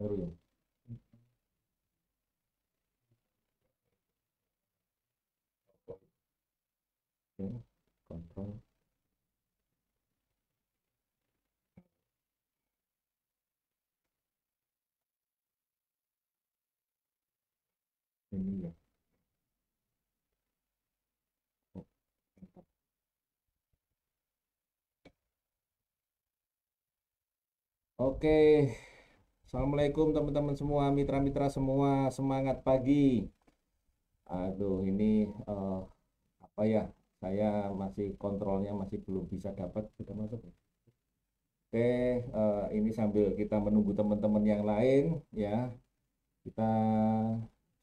Baru ya. Oke, kontrol ini ya. Oh, mantap. Oke, assalamualaikum teman-teman semua, mitra-mitra semua, semangat pagi. Aduh, ini eh, apa ya? Saya masih kontrolnya masih belum bisa dapat. Sudah masuk ya? Oke, ini sambil kita menunggu teman-teman yang lain, ya. Kita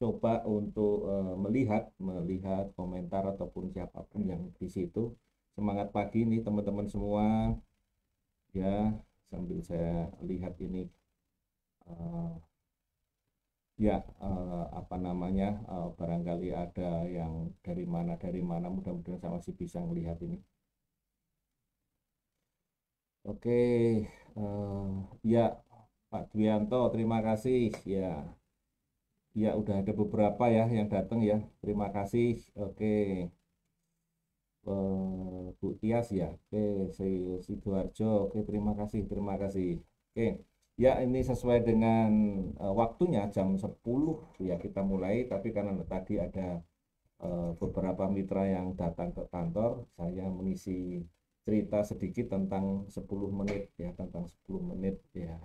coba untuk melihat melihat komentar ataupun siapapun yang di situ. Semangat pagi nih teman-teman semua, ya. Sambil saya lihat ini, eh, ya, apa namanya, barangkali ada yang dari mana mudah-mudahan saya masih bisa melihat ini. Oke, ya, Pak Dwianto, terima kasih ya. Ya, udah ada beberapa ya yang datang ya. Terima kasih. Oke, Bu Tias ya. Oke, Sidoarjo. Oke, terima kasih, terima kasih. Oke, ya, ini sesuai dengan waktunya jam 10 ya kita mulai. Tapi karena tadi ada beberapa mitra yang datang ke kantor, saya mengisi cerita sedikit tentang 10 menit ya, tentang 10 menit ya.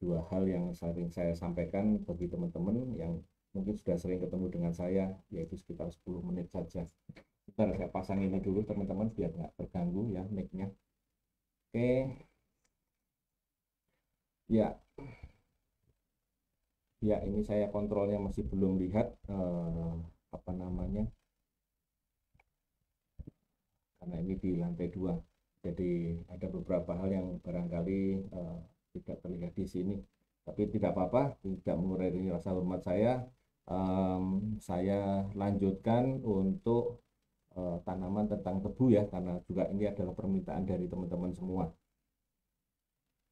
Dua hal yang sering saya sampaikan bagi teman-teman yang mungkin sudah sering ketemu dengan saya, yaitu sekitar 10 menit saja. Bentar, saya pasang ini dulu teman-teman biar nggak terganggu ya mic-nya. Oke, ya, ya, ini saya kontrolnya masih belum lihat apa namanya, karena ini di lantai 2. Jadi ada beberapa hal yang barangkali tidak terlihat di sini. Tapi tidak apa-apa, tidak mengurangi rasa hormat saya. Saya lanjutkan untuk tanaman tentang tebu ya, karena juga ini adalah permintaan dari teman-teman semua.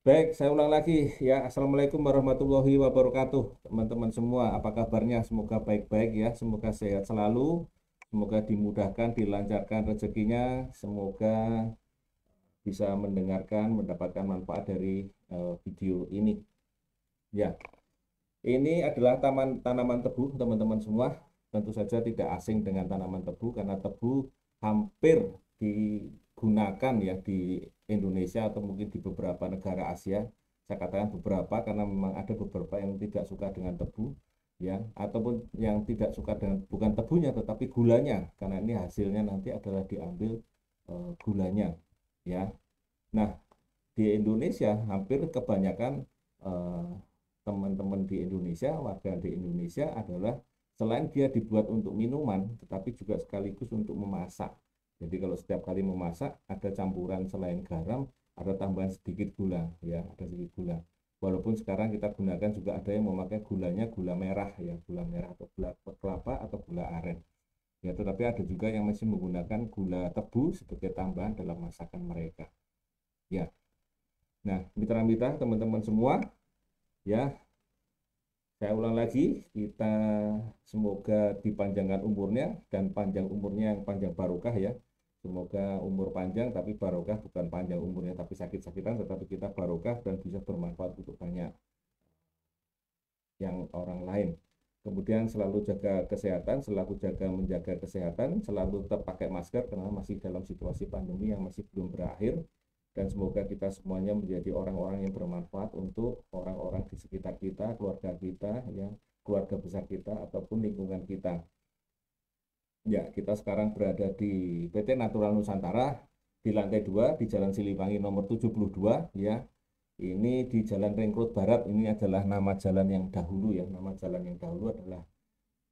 Baik, saya ulang lagi ya. Assalamualaikum warahmatullahi wabarakatuh, teman-teman semua. Apa kabarnya? Semoga baik-baik ya. Semoga sehat selalu. Semoga dimudahkan, dilancarkan rezekinya. Semoga bisa mendengarkan, mendapatkan manfaat dari video ini. Ya, ini adalah tanaman tebu, teman-teman semua. Tentu saja tidak asing dengan tanaman tebu karena tebu hampir digunakan ya di Indonesia atau mungkin di beberapa negara Asia. Saya katakan beberapa karena memang ada beberapa yang tidak suka dengan tebu, ya, ataupun yang tidak suka dengan bukan tebunya tetapi gulanya, karena ini hasilnya nanti adalah diambil gulanya, ya. Nah, di Indonesia hampir kebanyakan eh, teman-teman di Indonesia, warga di Indonesia adalah selain dia dibuat untuk minuman, tetapi juga sekaligus untuk memasak. Jadi kalau setiap kali memasak ada campuran selain garam, ada tambahan sedikit gula, ya, ada sedikit gula. Walaupun sekarang kita gunakan juga ada yang memakai gulanya gula merah ya, gula merah atau gula kelapa atau gula aren. Ya, tetapi ada juga yang masih menggunakan gula tebu sebagai tambahan dalam masakan mereka. Ya, nah, mitra-mitra teman-teman semua, ya, saya ulang lagi, kita semoga dipanjangkan umurnya dan panjang umurnya yang panjang barokah ya. Semoga umur panjang tapi barokah, bukan panjang umurnya tapi sakit-sakitan, tetapi kita barokah dan bisa bermanfaat untuk banyak yang orang lain. Kemudian selalu jaga kesehatan, selalu menjaga kesehatan, selalu tetap pakai masker karena masih dalam situasi pandemi yang masih belum berakhir. Dan semoga kita semuanya menjadi orang-orang yang bermanfaat untuk orang-orang di sekitar kita, keluarga kita, ya, keluarga besar kita ataupun lingkungan kita. Ya, kita sekarang berada di PT Natural Nusantara di lantai 2 di Jalan Siliwangi nomor 72 ya. Ini di Jalan Ring Road Barat. Ini adalah nama jalan yang dahulu ya. Nama jalan yang dahulu adalah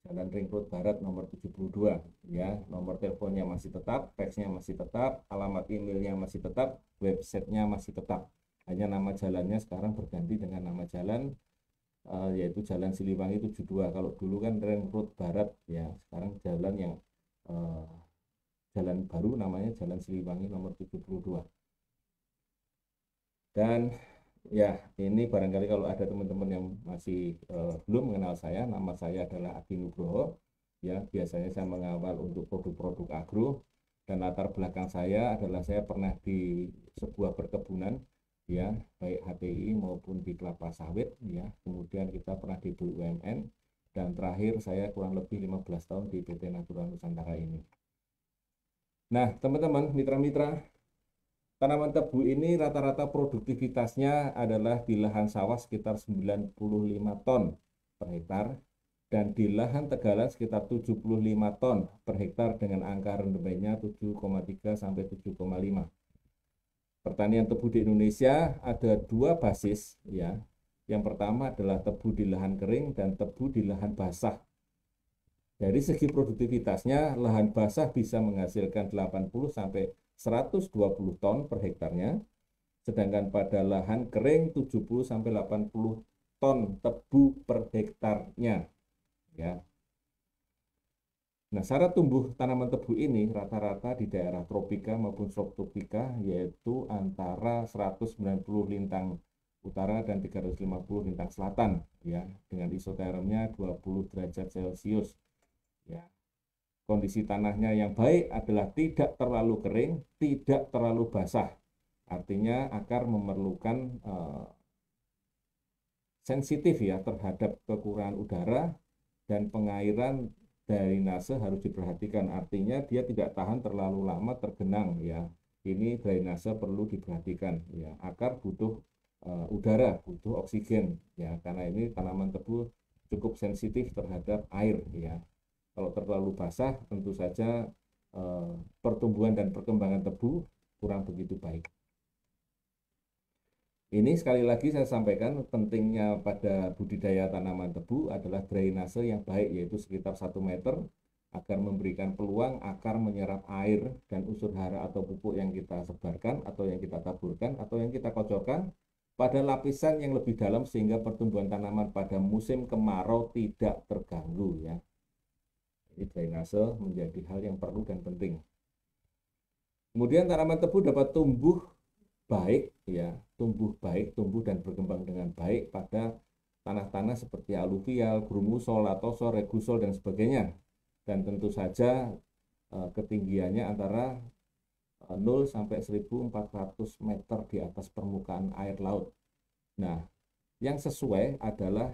Jalan Ring Road Barat nomor 72 ya. Nomor teleponnya masih tetap, faxnya masih tetap, alamat emailnya masih tetap, websitenya masih tetap. Hanya nama jalannya sekarang berganti dengan nama jalan, yaitu Jalan Siliwangi 72. Kalau dulu kan Ring Road Barat ya, sekarang jalan yang eh, jalan baru namanya Jalan Siliwangi nomor 72. Dan Ya, ini barangkali kalau ada teman-teman yang masih belum mengenal saya, nama saya adalah Adi Nugroho. Ya, biasanya saya mengawal untuk produk-produk agro dan latar belakang saya adalah saya pernah di sebuah perkebunan, ya, baik HTI maupun di kelapa sawit, ya. Kemudian kita pernah di BUMN dan terakhir saya kurang lebih 15 tahun di PT Natura Nusantara ini. Nah, teman-teman, mitra-mitra, tanaman tebu ini rata-rata produktivitasnya adalah di lahan sawah sekitar 95 ton per hektar dan di lahan tegalan sekitar 75 ton per hektar dengan angka rendemenya 7,3 sampai 7,5. Pertanian tebu di Indonesia ada dua basis, ya. Yang pertama adalah tebu di lahan kering dan tebu di lahan basah. Dari segi produktivitasnya, lahan basah bisa menghasilkan 80 sampai 120 ton per hektarnya, sedangkan pada lahan kering 70 sampai 80 ton tebu per hektarnya, ya. Nah, syarat tumbuh tanaman tebu ini rata-rata di daerah tropika maupun subtropika yaitu antara 190 lintang utara dan 350 lintang selatan, ya, dengan isotermnya 20 derajat Celcius, ya. Kondisi tanahnya yang baik adalah tidak terlalu kering, tidak terlalu basah. Artinya akar memerlukan sensitif, ya, terhadap kekurangan udara dan pengairan drainase harus diperhatikan. Artinya dia tidak tahan terlalu lama tergenang, ya. Ini drainase perlu diperhatikan, ya. Akar butuh udara, butuh oksigen, ya. Karena ini tanaman tebu cukup sensitif terhadap air, ya. Kalau terlalu basah, tentu saja pertumbuhan dan perkembangan tebu kurang begitu baik. Ini sekali lagi saya sampaikan pentingnya pada budidaya tanaman tebu adalah drainase yang baik, yaitu sekitar 1 meter, agar memberikan peluang akar menyerap air dan unsur hara atau pupuk yang kita sebarkan atau yang kita taburkan atau yang kita kocokkan pada lapisan yang lebih dalam sehingga pertumbuhan tanaman pada musim kemarau tidak terganggu, ya. Jadi drainase menjadi hal yang perlu dan penting. Kemudian tanaman tebu dapat tumbuh baik, ya, tumbuh dan berkembang dengan baik pada tanah-tanah seperti aluvial, grumusol, latosol, regusol dan sebagainya. Dan tentu saja ketinggiannya antara 0 sampai 1.400 meter di atas permukaan air laut. Nah, yang sesuai adalah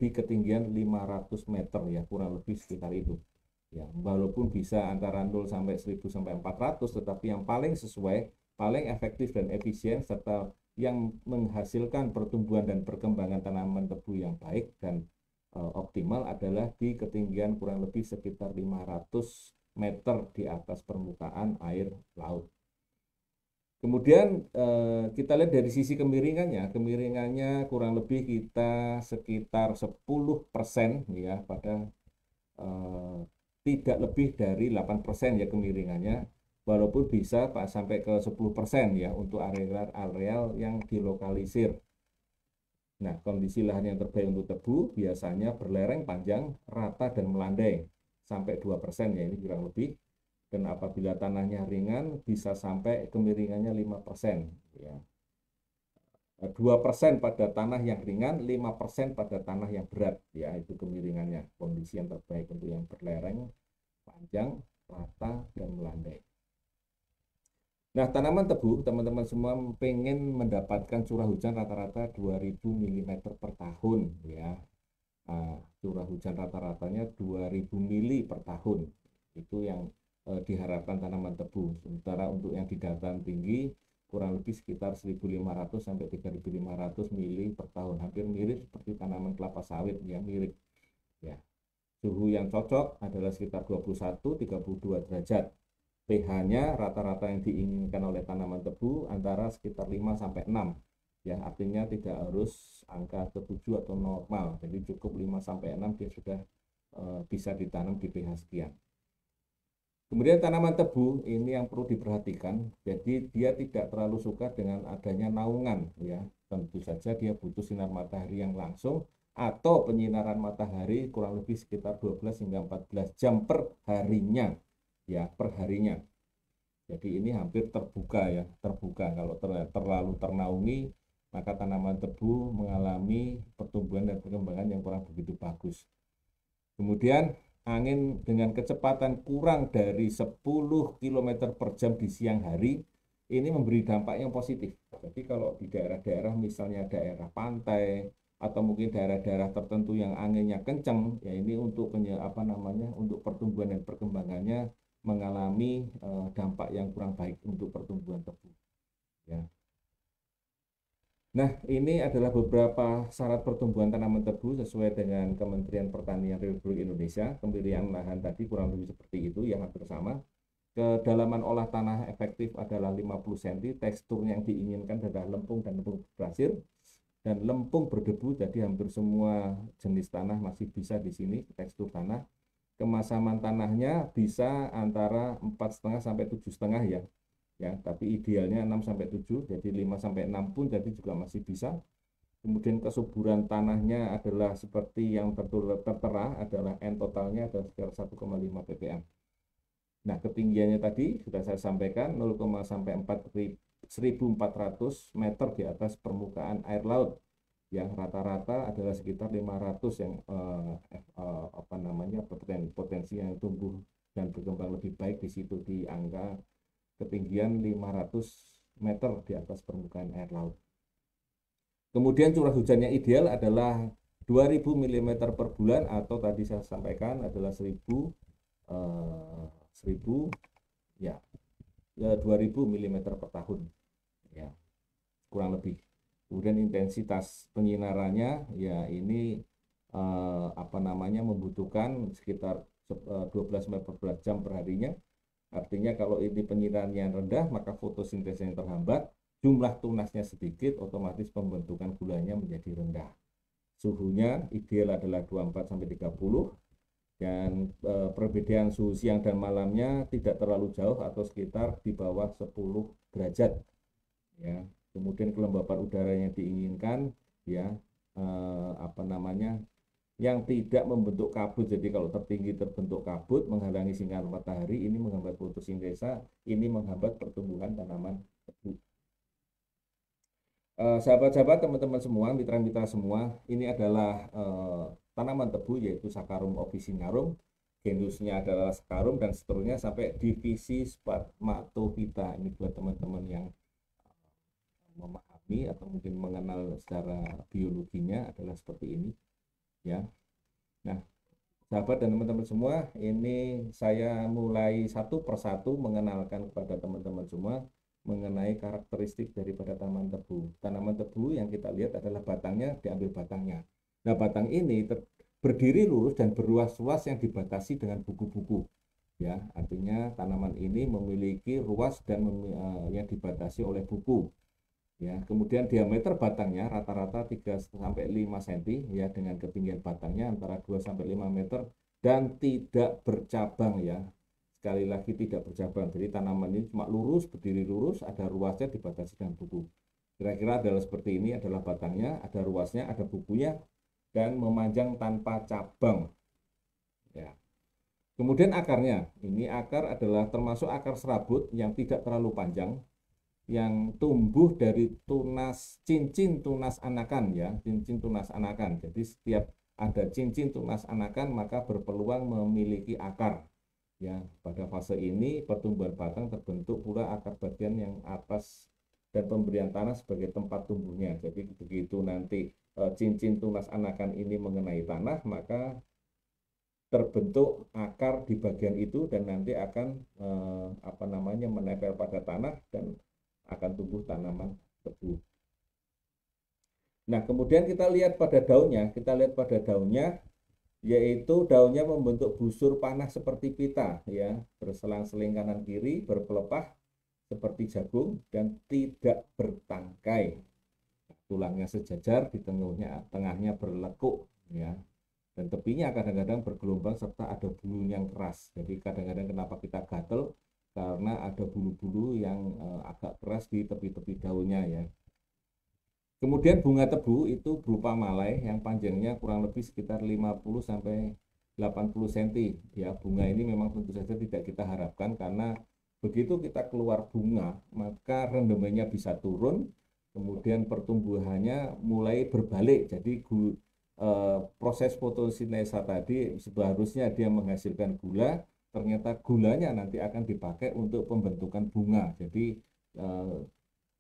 di ketinggian 500 meter, ya, kurang lebih sekitar itu. Ya, walaupun bisa antara 0 sampai 1000 sampai 400, tetapi yang paling sesuai, paling efektif dan efisien serta yang menghasilkan pertumbuhan dan perkembangan tanaman tebu yang baik dan optimal adalah di ketinggian kurang lebih sekitar 500 meter di atas permukaan air laut. Kemudian kita lihat dari sisi kemiringannya kurang lebih kita sekitar 10%, ya, pada tidak lebih dari 8%, ya, kemiringannya, walaupun bisa sampai ke 10%, ya, untuk areal yang dilokalisir. Nah, kondisi lahan yang terbaik untuk tebu biasanya berlereng panjang, rata dan melandai sampai 2%, ya, ini kurang lebih. Dan apabila tanahnya ringan bisa sampai kemiringannya 5%, ya. 2% pada tanah yang ringan, 5% pada tanah yang berat, ya, itu kemiringannya. Kondisi yang terbaik untuk yang berlereng, panjang, rata, dan melandai. Nah, tanaman tebu, teman-teman semua pengen mendapatkan curah hujan rata-rata 2000 mm per tahun, ya. Nah, curah hujan rata-ratanya 2000 mili per tahun. Itu yang diharapkan tanaman tebu. Sementara untuk yang di dataran tinggi kurang lebih sekitar 1.500 sampai 3.500 mili per tahun. Hampir mirip seperti tanaman kelapa sawit, ya, mirip, ya. Suhu yang cocok adalah sekitar 21-32 derajat. pH-nya rata-rata yang diinginkan oleh tanaman tebu antara sekitar 5 sampai 6. Ya, artinya tidak harus angka ke-7 atau normal. Jadi cukup 5 sampai 6 dia sudah bisa ditanam di pH sekian. Kemudian tanaman tebu ini yang perlu diperhatikan, jadi dia tidak terlalu suka dengan adanya naungan, ya. Tentu saja dia butuh sinar matahari yang langsung atau penyinaran matahari kurang lebih sekitar 12 hingga 14 jam per harinya, ya, per harinya. Jadi ini hampir terbuka, ya, terbuka. Kalau terlalu ternaungi maka tanaman tebu mengalami pertumbuhan dan perkembangan yang kurang begitu bagus. Kemudian angin dengan kecepatan kurang dari 10 km per jam di siang hari ini memberi dampak yang positif. Jadi kalau di daerah-daerah misalnya daerah pantai atau mungkin daerah-daerah tertentu yang anginnya kencang, ya ini untuk untuk pertumbuhan dan perkembangannya mengalami dampak yang kurang baik untuk pertumbuhan tebu. Ya. Nah, ini adalah beberapa syarat pertumbuhan tanaman tebu sesuai dengan Kementerian Pertanian Republik Indonesia. Pemilihan lahan tadi kurang lebih seperti itu, yang hampir sama. Kedalaman olah tanah efektif adalah 50 cm, tekstur yang diinginkan adalah lempung dan lempung berpasir, dan lempung berdebu, jadi hampir semua jenis tanah masih bisa di sini tekstur tanah. Kemasaman tanahnya bisa antara 4,5 sampai 7,5 ya, tapi idealnya 6 sampai 7, jadi 5 sampai 6 pun jadi juga masih bisa. Kemudian kesuburan tanahnya adalah seperti yang tertera adalah N totalnya adalah sekitar 1,5 ppm. Nah, ketinggiannya tadi sudah saya sampaikan 0, sampai 1.400 meter di atas permukaan air laut. Yang rata-rata adalah sekitar 500 yang potensi yang tumbuh dan berkembang lebih baik di situ di angka ketinggian 500 meter di atas permukaan air laut. Kemudian curah hujannya ideal adalah 2000 mm per bulan atau tadi saya sampaikan adalah 2000 mm per tahun ya, kurang lebih. Kemudian intensitas penyinarannya ya ini membutuhkan sekitar 12 jam per harinya. Artinya kalau ini penyinarannya rendah maka fotosintesnya terhambat, jumlah tunasnya sedikit, otomatis pembentukan gulanya menjadi rendah. Suhunya ideal adalah 24 sampai 30 dan perbedaan suhu siang dan malamnya tidak terlalu jauh atau sekitar di bawah 10 derajat ya. Kemudian kelembapan udara yang diinginkan ya yang tidak membentuk kabut. Jadi kalau tertinggi terbentuk kabut menghalangi sinar matahari, ini menghambat fotosintesa, ini menghambat pertumbuhan tanaman tebu. Sahabat-sahabat, teman-teman semua, mitra-mitra semua, ini adalah tanaman tebu yaitu Saccharum officinarum, genusnya adalah Saccharum dan seterusnya sampai divisi Spermatophyta. Ini buat teman-teman yang memahami atau mungkin mengenal secara biologinya adalah seperti ini ya. Nah, sahabat dan teman-teman semua, ini saya mulai satu persatu mengenalkan kepada teman-teman semua mengenai karakteristik daripada tanaman tebu. Tanaman tebu yang kita lihat adalah batangnya, diambil batangnya. Nah, batang ini berdiri lurus dan berruas-ruas yang dibatasi dengan buku-buku ya. Artinya tanaman ini memiliki ruas dan yang dibatasi oleh buku. Ya, kemudian diameter batangnya rata-rata 3 sampai 5 cm ya, dengan ketinggian batangnya antara 2 sampai 5 meter dan tidak bercabang ya. Sekali lagi tidak bercabang. Jadi tanaman ini cuma lurus, berdiri lurus, ada ruasnya dibatasi dengan buku. Kira-kira adalah seperti ini, adalah batangnya, ada ruasnya, ada bukunya dan memanjang tanpa cabang. Ya. Kemudian akarnya, ini akar adalah termasuk akar serabut yang tidak terlalu panjang, yang tumbuh dari cincin tunas anakan ya, cincin tunas anakan. Jadi setiap ada cincin tunas anakan maka berpeluang memiliki akar ya. Pada fase ini pertumbuhan batang terbentuk pula akar bagian yang atas dan pemberian tanah sebagai tempat tumbuhnya. Jadi begitu nanti cincin tunas anakan ini mengenai tanah maka terbentuk akar di bagian itu dan nanti akan menempel pada tanah dan akan tumbuh tanaman tebu. Nah, kemudian kita lihat pada daunnya, yaitu daunnya membentuk busur panah seperti pita ya, berselang-seling kanan kiri, berpelepah seperti jagung dan tidak bertangkai. Tulangnya sejajar, di tengahnya berlekuk ya. Dan tepinya kadang-kadang bergelombang serta ada bulu yang keras. Jadi kadang-kadang kenapa kita gatel? Karena ada bulu-bulu yang agak keras di tepi-tepi daunnya ya. Kemudian bunga tebu itu berupa malai yang panjangnya kurang lebih sekitar 50 sampai 80 cm. Ya, bunga ini memang tentu saja tidak kita harapkan karena begitu kita keluar bunga, maka rendemennya bisa turun kemudian pertumbuhannya mulai berbalik. Jadi proses fotosintesa tadi seharusnya dia menghasilkan gula, ternyata gulanya nanti akan dipakai untuk pembentukan bunga. Jadi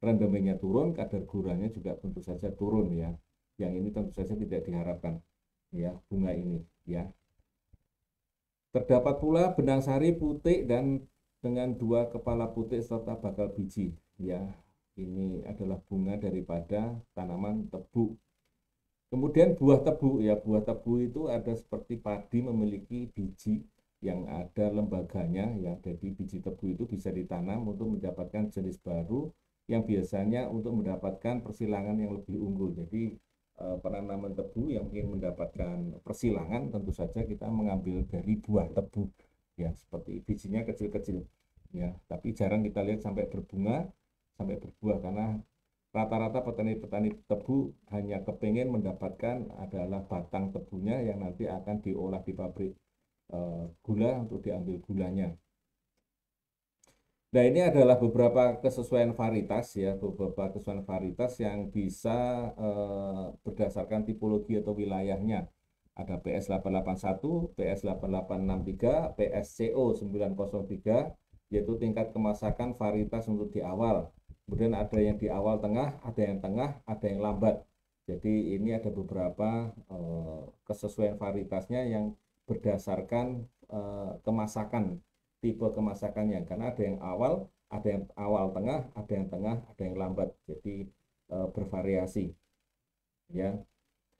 rendemennya turun, kadar gulanya juga tentu saja turun ya. Yang ini tentu saja tidak diharapkan ya bunga ini ya. Terdapat pula benang sari putih dan dengan 2 kepala putih serta bakal biji ya. Ini adalah bunga daripada tanaman tebu. Kemudian buah tebu ya, buah tebu itu ada seperti padi memiliki biji yang ada lembaganya ya. Jadi biji tebu itu bisa ditanam untuk mendapatkan jenis baru yang biasanya untuk mendapatkan persilangan yang lebih unggul. Jadi penanaman tebu yang ingin mendapatkan persilangan tentu saja kita mengambil dari buah tebu ya, seperti bijinya kecil-kecil ya, tapi jarang kita lihat sampai berbunga, sampai berbuah, karena rata-rata petani-petani tebu hanya kepingin mendapatkan adalah batang tebunya yang nanti akan diolah di pabrik gula untuk diambil gulanya. Nah, ini adalah beberapa kesesuaian varietas ya, beberapa kesesuaian varietas yang bisa berdasarkan tipologi atau wilayahnya. Ada PS881, PS8863, PSCO 903, yaitu tingkat kemasakan varietas untuk di awal. Kemudian ada yang di awal tengah, ada yang tengah, ada yang lambat. Jadi ini ada beberapa kesesuaian varietasnya yang berdasarkan kemasakan, tipe kemasakannya, karena ada yang awal tengah, ada yang lambat, jadi bervariasi ya.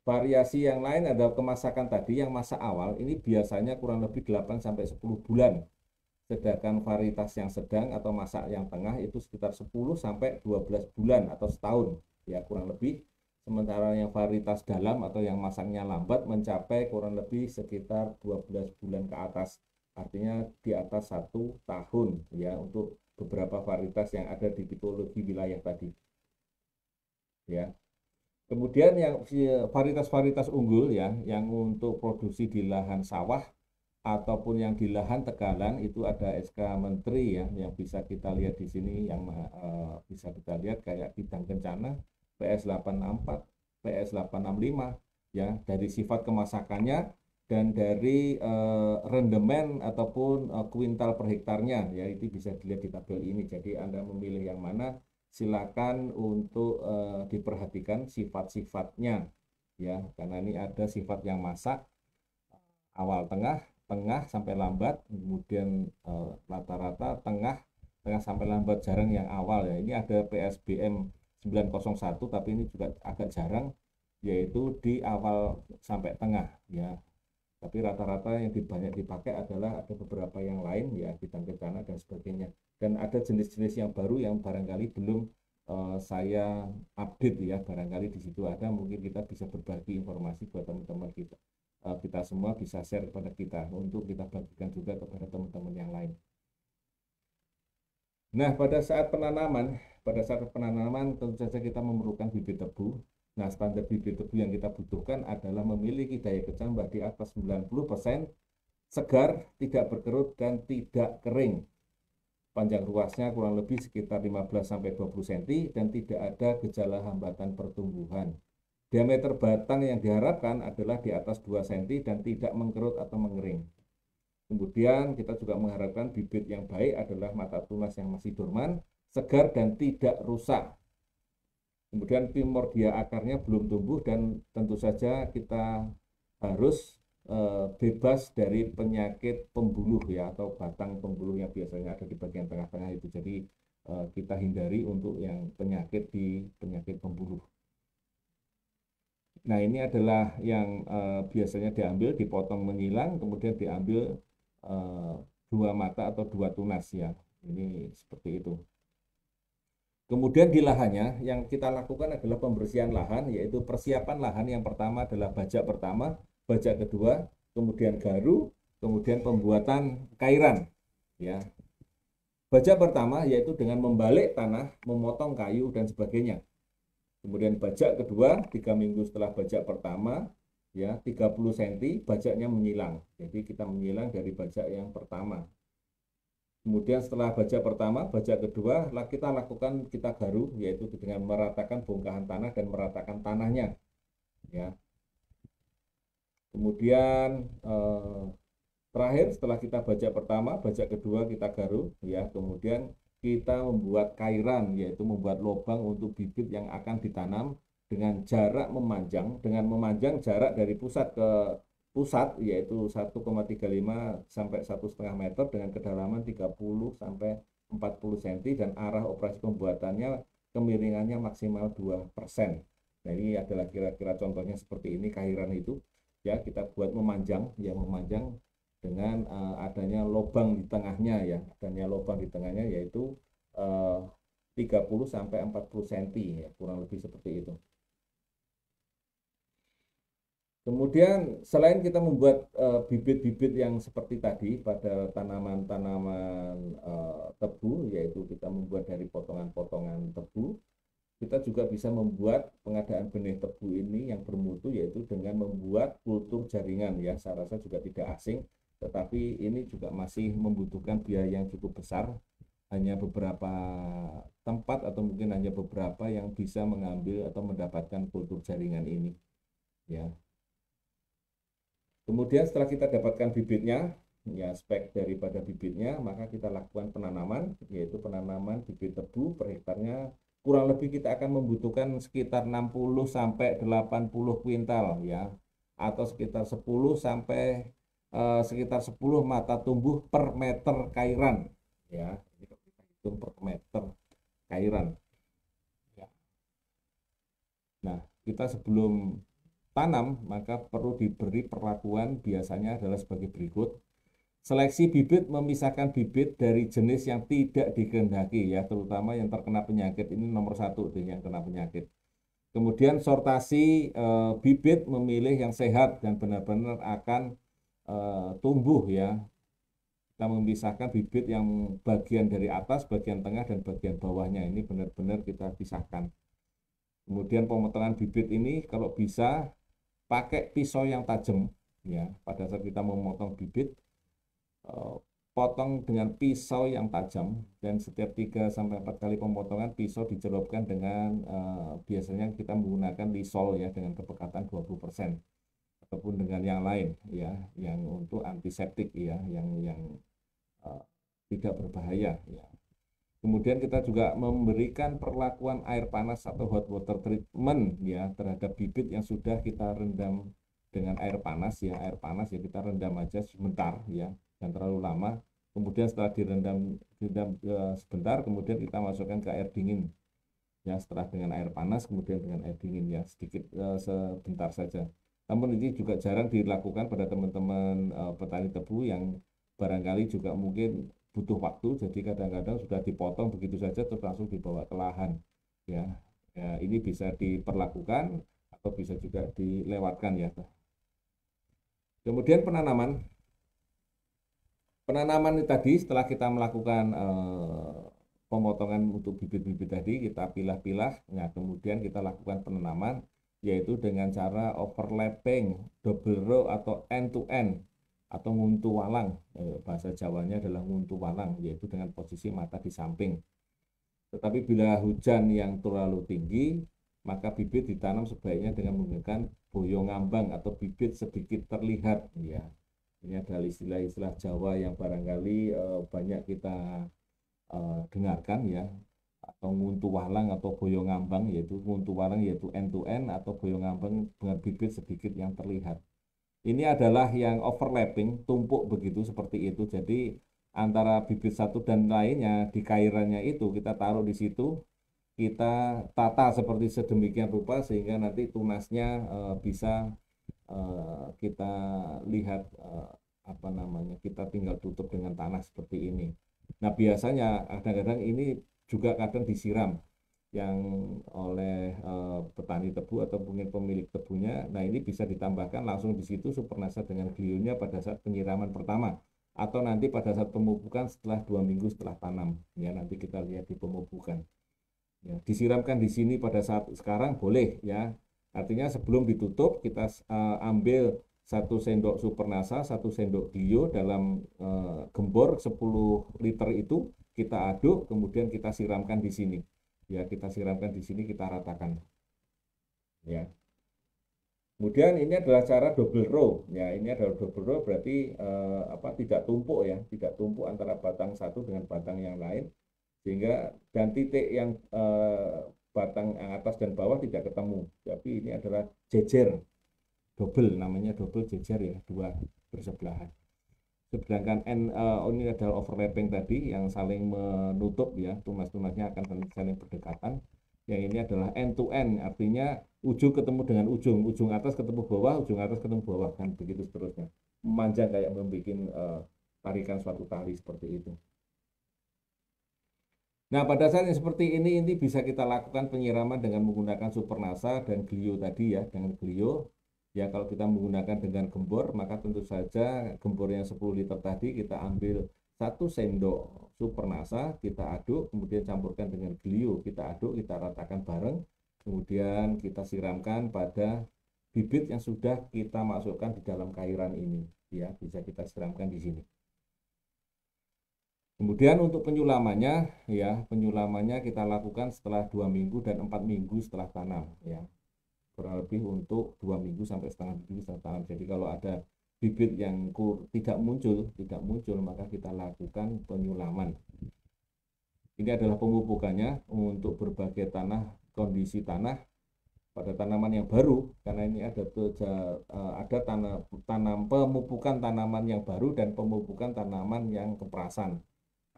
Variasi yang lain adalah kemasakan tadi yang masa awal ini biasanya kurang lebih 8-10 bulan, sedangkan varietas yang sedang atau masa yang tengah itu sekitar 10-12 bulan atau setahun ya kurang lebih. Sementara yang varietas dalam atau yang masaknya lambat mencapai kurang lebih sekitar 12 bulan ke atas. Artinya di atas 1 tahun ya untuk beberapa varietas yang ada di tipologi wilayah tadi. Ya. Kemudian yang varietas-varietas unggul ya, yang untuk produksi di lahan sawah ataupun yang di lahan tegalan itu ada SK Menteri ya, yang bisa kita lihat di sini, yang bisa kita lihat kayak Bidang Kencana PS864, PS865 ya, dari sifat kemasakannya dan dari rendemen ataupun kuintal per hektarnya ya, itu bisa dilihat di tabel ini. Jadi Anda memilih yang mana, silakan untuk diperhatikan sifat-sifatnya ya, karena ini ada sifat yang masak awal tengah sampai lambat, kemudian rata-rata tengah sampai lambat, jarang yang awal ya. Ini ada PSBM 901 tapi ini juga agak jarang, yaitu di awal sampai tengah ya. Tapi rata-rata yang banyak dipakai adalah ada beberapa yang lain ya, Bidang Kencana dan sebagainya. Dan ada jenis-jenis yang baru yang barangkali belum saya update ya, barangkali di situ ada, mungkin kita bisa berbagi informasi buat teman-teman kita. Kita semua bisa share kepada kita untuk kita bagikan juga kepada teman-teman yang lain. Nah, pada saat penanaman tentu saja kita memerlukan bibit tebu. Nah, standar bibit tebu yang kita butuhkan adalah memiliki daya kecambah di atas 90%, segar, tidak berkerut, dan tidak kering. Panjang ruasnya kurang lebih sekitar 15-20 cm dan tidak ada gejala hambatan pertumbuhan. Diameter batang yang diharapkan adalah di atas 2 cm dan tidak mengkerut atau mengering. Kemudian kita juga mengharapkan bibit yang baik adalah mata tunas yang masih dorman, segar, dan tidak rusak. Kemudian primordia akarnya belum tumbuh dan tentu saja kita harus bebas dari penyakit pembuluh ya, atau batang pembuluh yang biasanya ada di bagian tengah-tengah itu. Jadi kita hindari untuk yang penyakit pembuluh. Nah, ini adalah yang biasanya diambil, dipotong menyilang, kemudian diambil 2 mata atau 2 tunas ya. Ini seperti itu. Kemudian di lahannya yang kita lakukan adalah pembersihan lahan, yaitu persiapan lahan. Yang pertama adalah bajak pertama, bajak kedua, kemudian garu, kemudian pembuatan kairan ya. Bajak pertama yaitu dengan membalik tanah, memotong kayu dan sebagainya. Kemudian bajak kedua 3 minggu setelah bajak pertama ya, 30 cm bajaknya menyilang. Jadi kita menyilang dari bajak yang pertama. Kemudian setelah baja pertama, baja kedua, kita garuk, yaitu dengan meratakan bongkahan tanah dan meratakan tanahnya. Ya. Kemudian terakhir setelah kita baja pertama, baja kedua kita garuk, ya. Kemudian kita membuat kairan, yaitu membuat lubang untuk bibit yang akan ditanam dengan jarak memanjang, jarak dari pusat ke pusat, yaitu 1,35 sampai 1,5 meter dengan kedalaman 30 sampai 40 cm dan arah operasi pembuatannya kemiringannya maksimal 2%. Nah, ini adalah kira-kira contohnya seperti ini kairan itu. Ya, kita buat memanjang, ya memanjang dengan adanya lubang di tengahnya, ya. Adanya lubang di tengahnya yaitu 30 sampai 40 cm, ya, kurang lebih seperti itu. Kemudian selain kita membuat bibit-bibit yang seperti tadi pada tanaman-tanaman tebu, yaitu kita membuat dari potongan-potongan tebu, kita juga bisa membuat pengadaan benih tebu ini yang bermutu, yaitu dengan membuat kultur jaringan, ya. Saya rasa juga tidak asing, tetapi ini juga masih membutuhkan biaya yang cukup besar. Hanya beberapa tempat atau mungkin hanya beberapa yang bisa mengambil atau mendapatkan kultur jaringan ini, ya. Kemudian setelah kita dapatkan bibitnya, ya spek daripada bibitnya, maka kita lakukan penanaman, yaitu penanaman bibit tebu per hektarnya kurang lebih kita akan membutuhkan sekitar 60 sampai 80 kuintal, ya, atau sekitar 10 sampai sekitar 10 mata tumbuh per meter kairan, ya. Ini kita hitung per meter kairan. Ya. Nah, kita sebelum tanam, maka perlu diberi perlakuan biasanya adalah sebagai berikut. Seleksi bibit, memisahkan bibit dari jenis yang tidak dikehendaki, ya, terutama yang terkena penyakit. Ini nomor satu yang kena penyakit. Kemudian sortasi bibit, memilih yang sehat dan benar-benar akan tumbuh, ya. Kita memisahkan bibit yang bagian dari atas, bagian tengah, dan bagian bawahnya. Ini benar-benar kita pisahkan. Kemudian pemotongan bibit ini kalau bisa pakai pisau yang tajam, ya. Pada saat kita memotong bibit, potong dengan pisau yang tajam, dan setiap 3 sampai 4 kali pemotongan pisau dicelupkan dengan biasanya kita menggunakan lisol, ya, dengan kepekatan 20% ataupun dengan yang lain, ya, yang untuk antiseptik, ya, yang tidak berbahaya, ya. Kemudian kita juga memberikan perlakuan air panas atau hot water treatment, ya, terhadap bibit yang sudah kita rendam dengan air panas, ya. Air panas, ya, kita rendam aja sebentar, ya, jangan terlalu lama. Kemudian setelah direndam sebentar, kemudian kita masukkan ke air dingin, ya. Setelah dengan air panas, kemudian dengan air dingin, ya, sedikit sebentar saja. Namun ini juga jarang dilakukan pada teman-teman petani tebu yang barangkali juga mungkin butuh waktu, jadi kadang-kadang sudah dipotong begitu saja terus langsung dibawa ke lahan, ya. Ya, ini bisa diperlakukan atau bisa juga dilewatkan, ya. Kemudian penanaman tadi setelah kita melakukan pemotongan untuk bibit-bibit tadi, kita pilah-pilah, nah kemudian kita lakukan penanaman, yaitu dengan cara overlapping, double row atau end to end, atau nguntu walang, bahasa Jawanya adalah nguntu walang, yaitu dengan posisi mata di samping. Tetapi bila hujan yang terlalu tinggi, maka bibit ditanam sebaiknya dengan menggunakan boyong ngambang atau bibit sedikit terlihat, ya. Ini adalah istilah-istilah Jawa yang barangkali banyak kita dengarkan, ya, atau nguntu walang atau boyong ngambang, yaitu nguntu walang yaitu end to end, atau boyong ngambang dengan bibit sedikit yang terlihat. Ini adalah yang overlapping, tumpuk begitu seperti itu. Jadi antara bibit satu dan lainnya di kairannya itu kita taruh di situ, kita tata seperti sedemikian rupa sehingga nanti tunasnya bisa kita lihat apa namanya, kita tinggal tutup dengan tanah seperti ini. Nah, biasanya kadang-kadang ini juga kadang disiram yang oleh petani tebu atau mungkin pemilik tebunya. Nah, ini bisa ditambahkan langsung di situ supernasa dengan glionya pada saat penyiraman pertama, atau nanti pada saat pemupukan setelah 2 minggu setelah tanam, ya. Nanti kita lihat di pemupukan, ya. Disiramkan di sini pada saat sekarang boleh, ya. Artinya sebelum ditutup kita ambil 1 sendok Supernasa, 1 sendok Glio dalam gembor 10 liter itu kita aduk, kemudian kita siramkan di sini. Ya, kita siramkan di sini, kita ratakan. Ya. Kemudian ini adalah cara double row. Ya, ini adalah double row berarti tidak tumpuk ya, tidak tumpuk antara batang satu dengan batang yang lain, sehingga dan titik yang batang yang atas dan bawah tidak ketemu. Tapi ini adalah jejer, double, namanya double jejer ya, dua bersebelahan. Sedangkan ini adalah overlapping tadi yang saling menutup ya, tunas-tunasnya akan saling berdekatan. Yang ini adalah end to end, artinya ujung ketemu dengan ujung, ujung atas ketemu bawah, ujung atas ketemu bawah, kan begitu seterusnya. Memanjang kayak membuat tarikan suatu tali seperti itu. Nah, pada saat yang seperti ini bisa kita lakukan penyiraman dengan menggunakan Supernasa dan Glio tadi ya, dengan Glio. Ya, kalau kita menggunakan dengan gembor, maka tentu saja gembor yang 10 liter tadi kita ambil 1 sendok Supernasa, kita aduk, kemudian campurkan dengan Glio, kita aduk, kita ratakan bareng, kemudian kita siramkan pada bibit yang sudah kita masukkan di dalam cairan ini. Ya, bisa kita siramkan di sini. Kemudian untuk penyulamannya, ya penyulamannya kita lakukan setelah 2 minggu dan 4 minggu setelah tanam, ya kurang lebih untuk 2 minggu sampai setengah minggu setelah tanam. Jadi kalau ada bibit yang tidak muncul, maka kita lakukan penyulaman. Ini adalah pemupukannya untuk berbagai kondisi tanah pada tanaman yang baru, karena ini ada pemupukan tanaman yang baru dan pemupukan tanaman yang keperasan.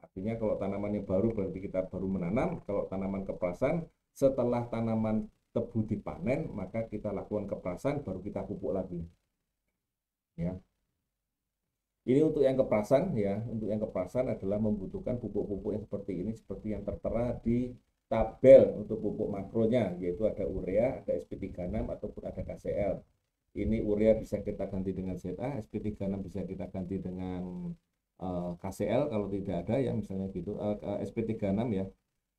Artinya kalau tanaman yang baru berarti kita baru menanam, kalau tanaman keperasan setelah tanaman tebu dipanen maka kita lakukan keperasan, baru kita pupuk lagi. Ya. Ini untuk yang keperasan ya, untuk yang keperasan adalah membutuhkan pupuk-pupuk yang seperti ini, seperti yang tertera di tabel untuk pupuk makronya, yaitu ada urea, ada SP36 ataupun ada KCL. Ini urea bisa kita ganti dengan ZA, SP36 bisa kita ganti dengan KCL kalau tidak ada ya, misalnya gitu. SP36 ya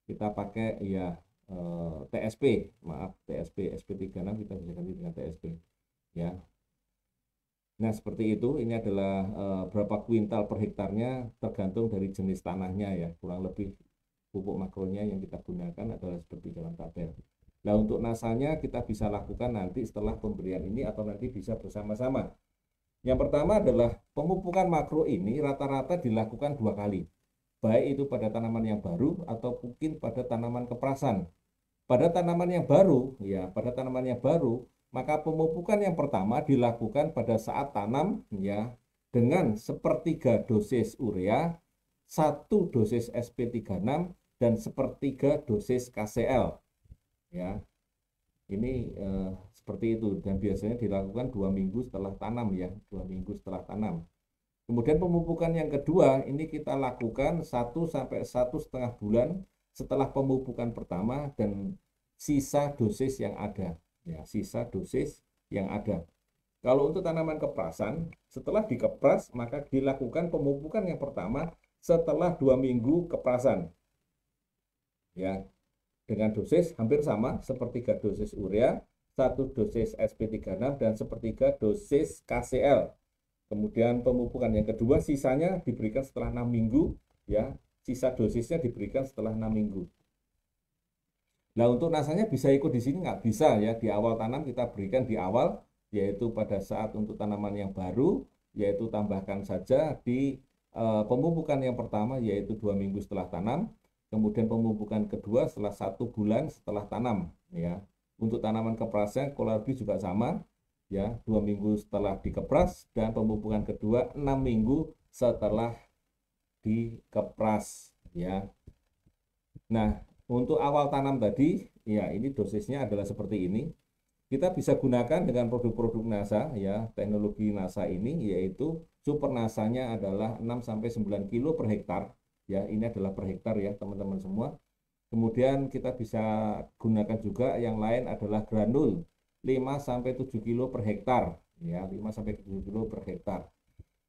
kita pakai ya TSP, maaf TSP, SP36 kita bisa ganti dengan TSP ya. Nah seperti itu, ini adalah berapa kuintal per hektarnya tergantung dari jenis tanahnya ya, kurang lebih pupuk makronya yang kita gunakan adalah seperti dalam tabel. Nah untuk nasanya kita bisa lakukan nanti setelah pemberian ini atau nanti bisa bersama-sama. Yang pertama adalah pemupukan makro ini rata-rata dilakukan 2 kali, baik itu pada tanaman yang baru atau mungkin pada tanaman keperasan. Pada tanaman yang baru, ya pada tanaman yang baru, maka pemupukan yang pertama dilakukan pada saat tanam ya dengan 1/3 dosis urea, 1 dosis SP36 dan 1/3 dosis KCL. Ya, ini seperti itu dan biasanya dilakukan 2 minggu setelah tanam ya, 2 minggu setelah tanam. Kemudian pemupukan yang kedua ini kita lakukan 1 sampai 1,5 bulan setelah pemupukan pertama dan sisa dosis yang ada ya, sisa dosis yang ada. Kalau untuk tanaman keperasan, setelah dikepras maka dilakukan pemupukan yang pertama setelah 2 minggu keperasan ya, dengan dosis hampir sama, 1/3 dosis urea, 1 dosis SP36 dan 1/3 dosis KCL. Kemudian pemupukan yang kedua sisanya diberikan setelah 6 minggu ya, sisa dosisnya diberikan setelah 6 minggu. Nah untuk nasanya bisa ikut di sini nggak bisa ya, di awal tanam kita berikan di awal, yaitu pada saat untuk tanaman yang baru, yaitu tambahkan saja di pemupukan yang pertama yaitu 2 minggu setelah tanam. Kemudian pemupukan kedua setelah 1 bulan setelah tanam ya. Untuk tanaman keprasnya kurang lebih juga sama ya, 2 minggu setelah dikepras dan pemupukan kedua 6 minggu setelah dikepras ya. Nah untuk awal tanam tadi ya, ini dosisnya adalah seperti ini. Kita bisa gunakan dengan produk-produk NASA ya, teknologi NASA ini yaitu Supernasanya adalah 6-9 kilo per hektar ya, ini adalah per hektar ya teman-teman semua. Kemudian kita bisa gunakan juga yang lain adalah granul 5-7 kilo per hektar ya, 5-7 kilo per hektar.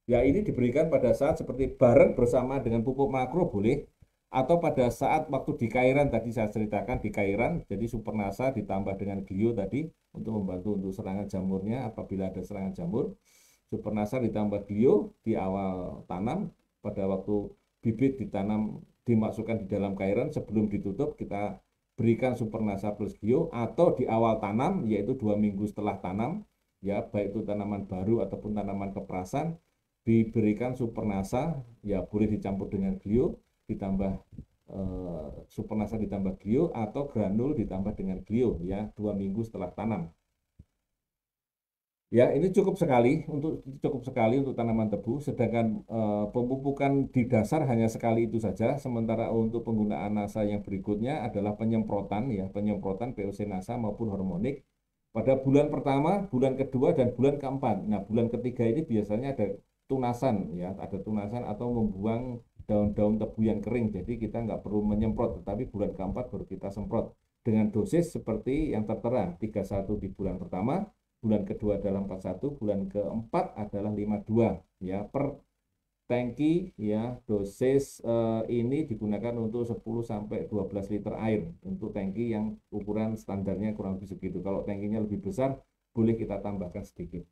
Ya ini diberikan pada saat seperti bareng bersama dengan pupuk makro boleh, atau pada saat waktu di cairan tadi saya ceritakan di cairan, jadi Supernasa ditambah dengan Glio tadi untuk membantu untuk serangan jamurnya. Apabila ada serangan jamur, Supernasa ditambah Glio di awal tanam. Pada waktu bibit ditanam, dimasukkan di dalam cairan, sebelum ditutup kita berikan Supernasa plus Glio, atau di awal tanam, yaitu 2 minggu setelah tanam, ya baik itu tanaman baru ataupun tanaman keperasan, diberikan Supernasa, ya boleh dicampur dengan Glio, ditambah Supernasa ditambah Glio, atau granul ditambah dengan Glio, ya 2 minggu setelah tanam. Ya, ini cukup sekali untuk tanaman tebu. Sedangkan pemupukan di dasar hanya sekali itu saja. Sementara untuk penggunaan NASA yang berikutnya adalah penyemprotan, ya penyemprotan POC NASA maupun hormonik pada bulan pertama, bulan kedua, dan bulan keempat. Nah, bulan ketiga ini biasanya ada tunasan, ya ada tunasan atau membuang daun-daun tebu yang kering. Jadi kita nggak perlu menyemprot, tetapi bulan keempat baru kita semprot dengan dosis seperti yang tertera, 31 di bulan pertama, bulan kedua adalah 41, bulan keempat adalah 52, ya per tangki, ya dosis ini digunakan untuk 10 sampai 12 liter air untuk tangki yang ukuran standarnya kurang lebih segitu. Kalau tangkinya lebih besar boleh kita tambahkan sedikit.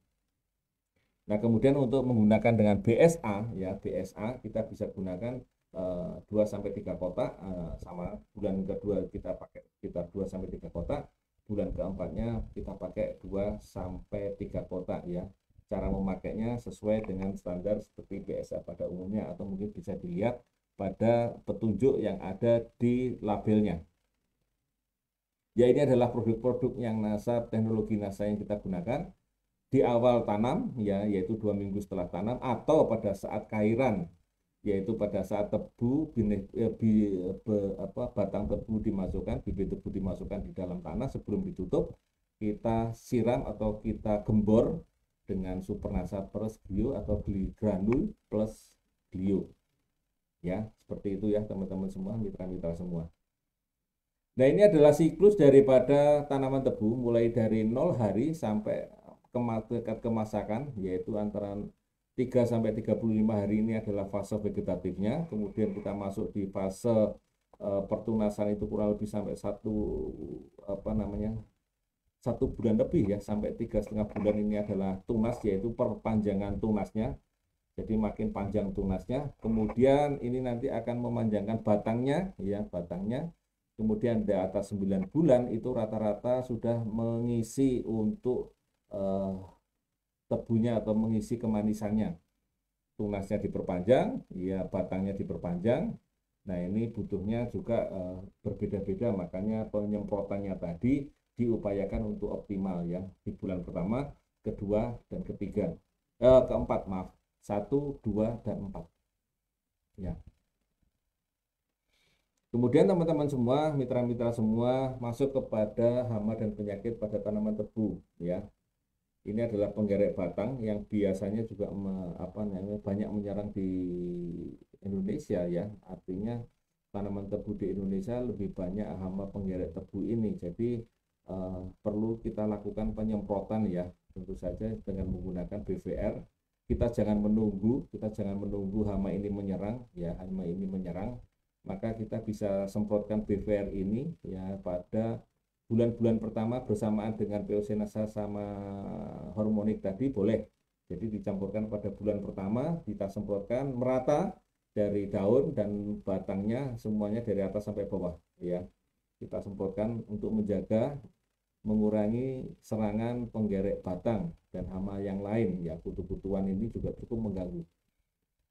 Nah, kemudian untuk menggunakan dengan BSA, ya BSA kita bisa gunakan 2 sampai 3 kotak, sama bulan kedua kita pakai sekitar 2 sampai 3 kotak, bulan keempatnya kita pakai 2 sampai 3 kotak, ya. Cara memakainya sesuai dengan standar seperti BSA pada umumnya, atau mungkin bisa dilihat pada petunjuk yang ada di labelnya. Ya, ini adalah produk-produk yang NASA, teknologi NASA yang kita gunakan di awal tanam, ya yaitu 2 minggu setelah tanam, atau pada saat cairan, yaitu pada saat tebu batang tebu dimasukkan, bibit tebu dimasukkan di dalam tanah sebelum ditutup, kita siram atau kita gembor dengan Supernasa plus Glio atau granul plus Glio, ya seperti itu ya teman-teman semua, mitra-mitra semua. Nah, ini adalah siklus daripada tanaman tebu mulai dari 0 hari sampai dekat kemasakan, yaitu antara 3 sampai 35 hari ini adalah fase vegetatifnya. Kemudian kita masuk di fase pertunasan, itu kurang lebih sampai 1 bulan lebih, ya sampai 3,5 bulan ini adalah tunas, yaitu perpanjangan tunasnya. Jadi makin panjang tunasnya. Kemudian ini nanti akan memanjangkan batangnya, ya batangnya. Kemudian di atas 9 bulan itu rata-rata sudah mengisi untuk tebunya atau mengisi kemanisannya. Tunasnya diperpanjang, ya batangnya diperpanjang. Nah, ini butuhnya juga berbeda-beda, makanya penyemprotannya tadi diupayakan untuk optimal, ya di bulan pertama, kedua, dan keempat, maaf, 1, 2, dan 4, ya. Kemudian teman-teman semua, mitra-mitra semua, masuk kepada hama dan penyakit pada tanaman tebu, ya. Ini adalah penggerek batang yang biasanya juga banyak menyerang di Indonesia, ya. Artinya tanaman tebu di Indonesia lebih banyak hama penggerek tebu ini. Jadi perlu kita lakukan penyemprotan, ya. Tentu saja dengan menggunakan BVR. Kita jangan menunggu hama ini menyerang, ya hama ini menyerang. Maka kita bisa semprotkan BVR ini, ya pada bulan-bulan pertama bersamaan dengan POC NASA sama hormonik tadi boleh. Jadi dicampurkan pada bulan pertama, kita semprotkan merata dari daun dan batangnya, semuanya dari atas sampai bawah, ya. Kita semprotkan untuk mengurangi serangan penggerek batang dan hama yang lain, ya kutu-kutuan ini juga cukup mengganggu.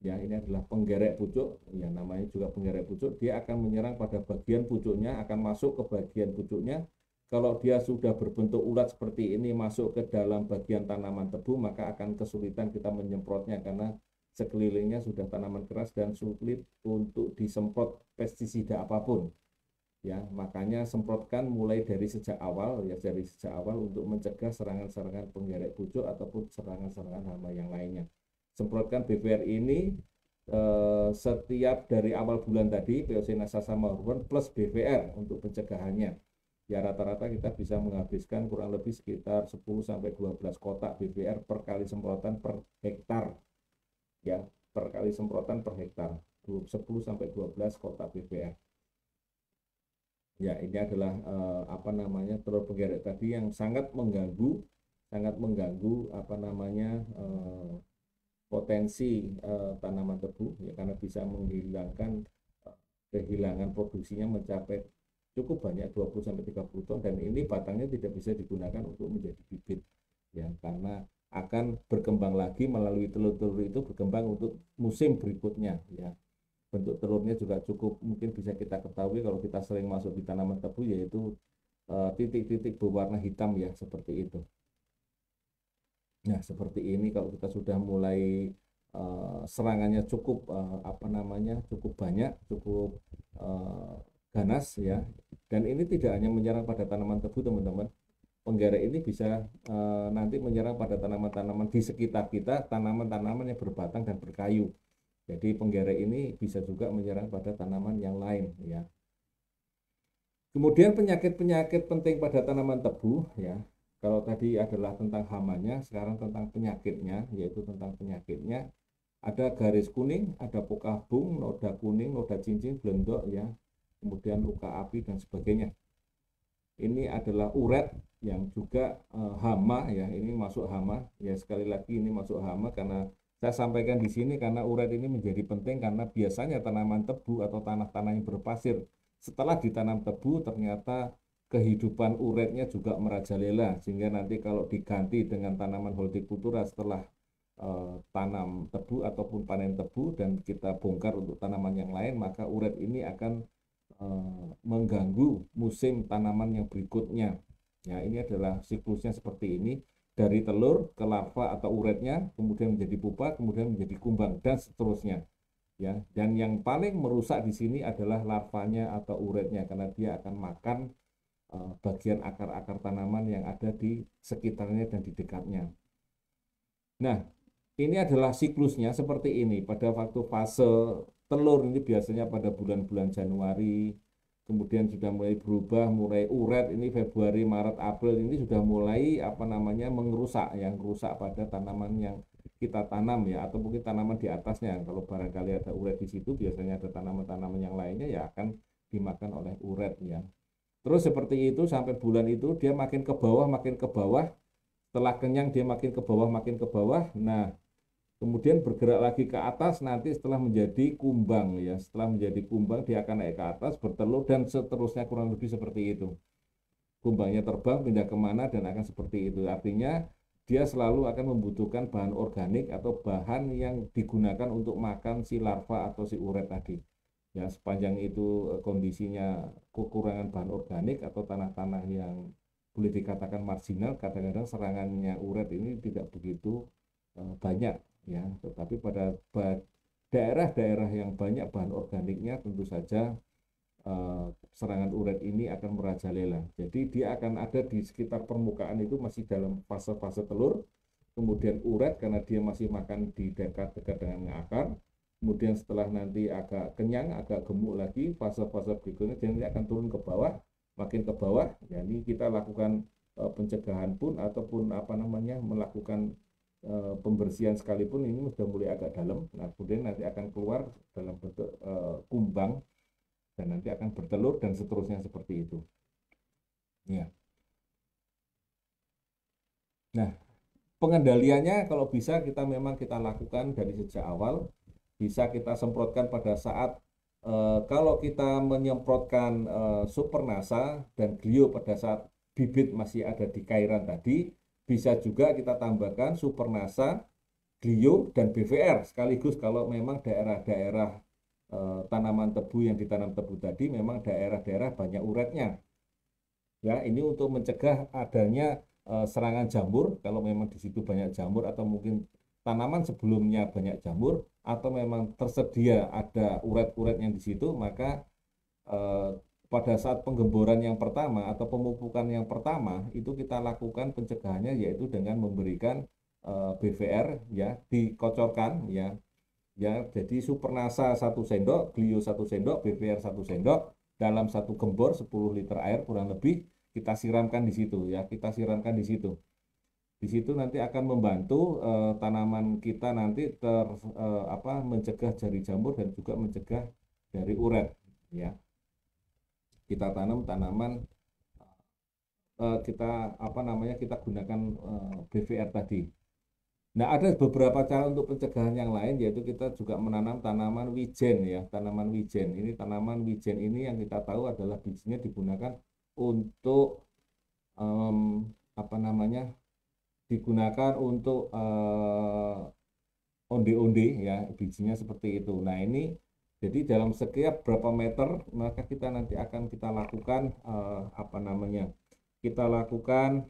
Ya, ini adalah penggerek pucuk, ya namanya juga penggerek pucuk. Dia akan menyerang pada bagian pucuknya, akan masuk ke bagian pucuknya. Kalau dia sudah berbentuk ulat seperti ini masuk ke dalam bagian tanaman tebu, maka akan kesulitan kita menyemprotnya karena sekelilingnya sudah tanaman keras dan sulit untuk disemprot pestisida apapun. Ya, makanya semprotkan mulai dari sejak awal, ya dari sejak awal untuk mencegah serangan-serangan penggerek pucuk ataupun serangan-serangan hama yang lainnya. Semprotkan BVR ini setiap dari awal bulan tadi, POC NASA sama hormon plus BVR untuk pencegahannya. Ya rata-rata kita bisa menghabiskan kurang lebih sekitar 10 sampai 12 kotak BVR per kali semprotan per hektar. Ya, per kali semprotan per hektar. 10 sampai 12 kotak BVR. Ya, ini adalah apa namanya telur penggeret tadi yang sangat mengganggu apa namanya potensi tanaman tebu ya, karena bisa menghilangkan kehilangan produksinya mencapai cukup banyak 20 sampai 30 ton, dan ini batangnya tidak bisa digunakan untuk menjadi bibit ya, karena akan berkembang lagi melalui telur-telur itu, berkembang untuk musim berikutnya ya. Bentuk telurnya juga cukup mungkin bisa kita ketahui kalau kita sering masuk di tanaman tebu, yaitu titik-titik berwarna hitam ya, seperti itu. Nah, seperti ini kalau kita sudah mulai serangannya cukup apa namanya cukup banyak, cukup uh, ganas ya. Dan ini tidak hanya menyerang pada tanaman tebu, teman-teman. Penggeret ini bisa nanti menyerang pada tanaman-tanaman di sekitar kita, tanaman-tanaman yang berbatang dan berkayu. Jadi penggeret ini bisa juga menyerang pada tanaman yang lain ya. Kemudian penyakit-penyakit penting pada tanaman tebu ya. Kalau tadi adalah tentang hamanya, sekarang tentang penyakitnya, yaitu tentang penyakitnya. Ada garis kuning, ada pokabung, noda kuning, noda cincin, belendok ya. Kemudian luka api dan sebagainya. Ini adalah uret yang juga hama ya. Ini masuk hama ya, sekali lagi ini masuk hama karena saya sampaikan di sini karena uret ini menjadi penting, karena biasanya tanaman tebu atau tanah-tanah yang berpasir setelah ditanam tebu ternyata kehidupan uretnya juga merajalela, sehingga nanti kalau diganti dengan tanaman hortikultura setelah tanam tebu ataupun panen tebu dan kita bongkar untuk tanaman yang lain, maka uret ini akan mengganggu musim tanaman yang berikutnya. Ya, ini adalah siklusnya seperti ini, dari telur ke larva atau uretnya, kemudian menjadi pupa, kemudian menjadi kumbang dan seterusnya. Ya, dan yang paling merusak di sini adalah larvanya atau uretnya, karena dia akan makan bagian akar-akar tanaman yang ada di sekitarnya dan di dekatnya. Nah, ini adalah siklusnya seperti ini. Pada waktu fase telur ini biasanya pada bulan-bulan Januari, kemudian sudah mulai berubah, mulai uret ini Februari, Maret, April ini sudah mulai apa namanya mengerusak, yang rusak pada tanaman yang kita tanam ya, atau mungkin tanaman di atasnya. Kalau barangkali ada uret di situ, biasanya ada tanaman-tanaman yang lainnya ya akan dimakan oleh uret ya. Terus seperti itu sampai bulan itu dia makin ke bawah, makin ke bawah. Setelah kenyang dia makin ke bawah, makin ke bawah. Nah, kemudian bergerak lagi ke atas, nanti setelah menjadi kumbang ya. Setelah menjadi kumbang dia akan naik ke atas, bertelur dan seterusnya, kurang lebih seperti itu. Kumbangnya terbang pindah kemana dan akan seperti itu. Artinya dia selalu akan membutuhkan bahan organik atau bahan yang digunakan untuk makan si larva atau si uret tadi. Ya, sepanjang itu kondisinya kekurangan bahan organik atau tanah-tanah yang boleh dikatakan marginal, kadang-kadang serangannya uret ini tidak begitu banyak ya. Tetapi pada daerah-daerah yang banyak bahan organiknya, tentu saja serangan uret ini akan merajalela. Jadi dia akan ada di sekitar permukaan, itu masih dalam fase-fase telur. Kemudian uret karena dia masih makan di dekat-dekat dengan akar. Kemudian setelah nanti agak kenyang, agak gemuk lagi, fase-fase berikutnya dia nanti akan turun ke bawah, makin ke bawah. Jadi kita lakukan pencegahan pun ataupun apa namanya melakukan pembersihan sekalipun, ini sudah mulai agak dalam. Nah, kemudian nanti akan keluar dalam bentuk kumbang dan nanti akan bertelur dan seterusnya seperti itu. Ya. Nah, pengendaliannya kalau bisa kita memang kita lakukan dari sejak awal, bisa kita semprotkan pada saat kalau kita menyemprotkan Supernasa dan Glio pada saat bibit masih ada di cairan tadi, bisa juga kita tambahkan Supernasa, Glio, dan BVR sekaligus kalau memang daerah-daerah tanaman tebu yang ditanam tebu tadi memang daerah-daerah banyak uretnya. Ya, ini untuk mencegah adanya serangan jamur. Kalau memang di situ banyak jamur atau mungkin tanaman sebelumnya banyak jamur atau memang tersedia ada uret-uret yang di situ, maka eh, pada saat penggemboran yang pertama atau pemupukan yang pertama itu kita lakukan pencegahannya yaitu dengan memberikan BVR ya, dikocorkan ya. Ya, jadi Supernasa 1 sendok, Glio 1 sendok, BVR 1 sendok dalam satu gembor 10 liter air kurang lebih, kita siramkan di situ ya, kita siramkan di situ. Di situ nanti akan membantu tanaman kita nanti mencegah jari jamur dan juga mencegah dari uret ya. kita tanam tanaman, kita gunakan BVR tadi. Nah, ada beberapa cara untuk pencegahan yang lain, yaitu kita juga menanam tanaman wijen ya, tanaman wijen. Ini tanaman wijen ini yang kita tahu adalah bijinya digunakan untuk apa namanya? Digunakan untuk onde-onde ya, bijinya seperti itu. Nah, ini jadi dalam setiap berapa meter maka kita nanti akan kita lakukan apa namanya? Kita lakukan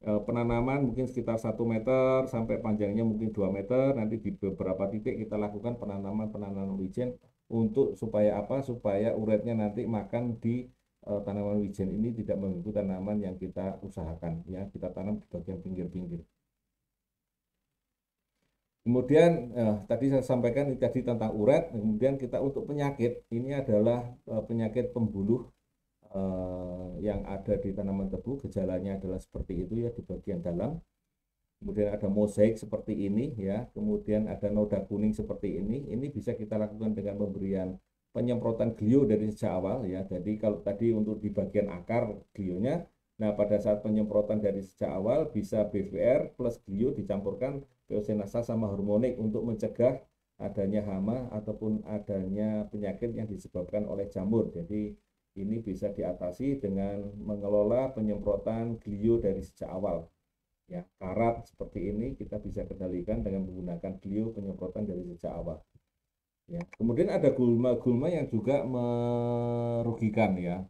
penanaman mungkin sekitar 1 meter sampai panjangnya mungkin 2 meter. Nanti di beberapa titik kita lakukan penanaman wijen untuk supaya apa? Supaya uretnya nanti makan di tanaman wijen ini tidak mengganggu tanaman yang kita usahakan ya. Kita tanam di bagian pinggir-pinggir. Kemudian tadi saya sampaikan ini tadi tentang uret. Kemudian kita untuk penyakit ini adalah penyakit pembuluh yang ada di tanaman tebu. Gejalanya adalah seperti itu ya di bagian dalam. Kemudian ada mosaik seperti ini ya. Kemudian ada noda kuning seperti ini. Ini bisa kita lakukan dengan pemberian penyemprotan glio dari sejak awal ya. Jadi kalau tadi untuk di bagian akar glionya, nah pada saat penyemprotan dari sejak awal bisa BVR plus glio dicampurkan Peosinasa sama hormonik untuk mencegah adanya hama ataupun adanya penyakit yang disebabkan oleh jamur. Jadi ini bisa diatasi dengan mengelola penyemprotan glio dari sejak awal. Ya, karat seperti ini kita bisa kendalikan dengan menggunakan glio penyemprotan dari sejak awal. Ya, kemudian ada gulma-gulma yang juga merugikan ya.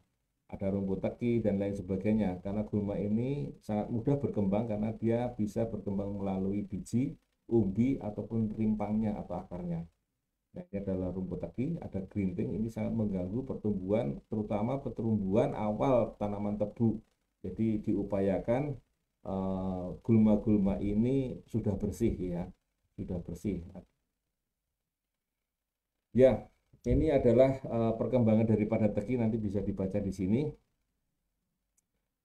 Ada rumput teki dan lain sebagainya. Karena gulma ini sangat mudah berkembang karena dia bisa berkembang melalui biji, umbi ataupun rimpangnya atau akarnya. Nah, ini adalah rumput teki, ada gerinting, ini sangat mengganggu pertumbuhan, terutama pertumbuhan awal tanaman tebu. Jadi diupayakan gulma-gulma ini sudah bersih ya, sudah bersih. Ya, ini adalah perkembangan daripada teki, nanti bisa dibaca di sini.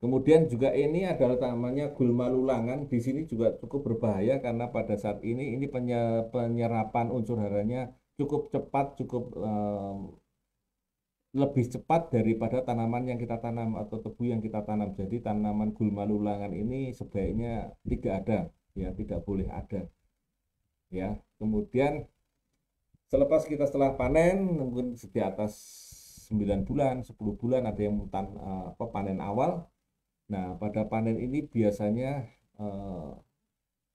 Kemudian juga ini adalah namanya gulma lulangan. Di sini juga cukup berbahaya karena pada saat ini penyerapan unsur haranya cukup cepat, cukup lebih cepat daripada tanaman yang kita tanam atau tebu yang kita tanam. Jadi tanaman gulma lulangan ini sebaiknya tidak ada, ya tidak boleh ada. Ya, kemudian setelah panen, mungkin di atas 9 bulan, 10 bulan ada yang panen awal. Nah, pada panen ini biasanya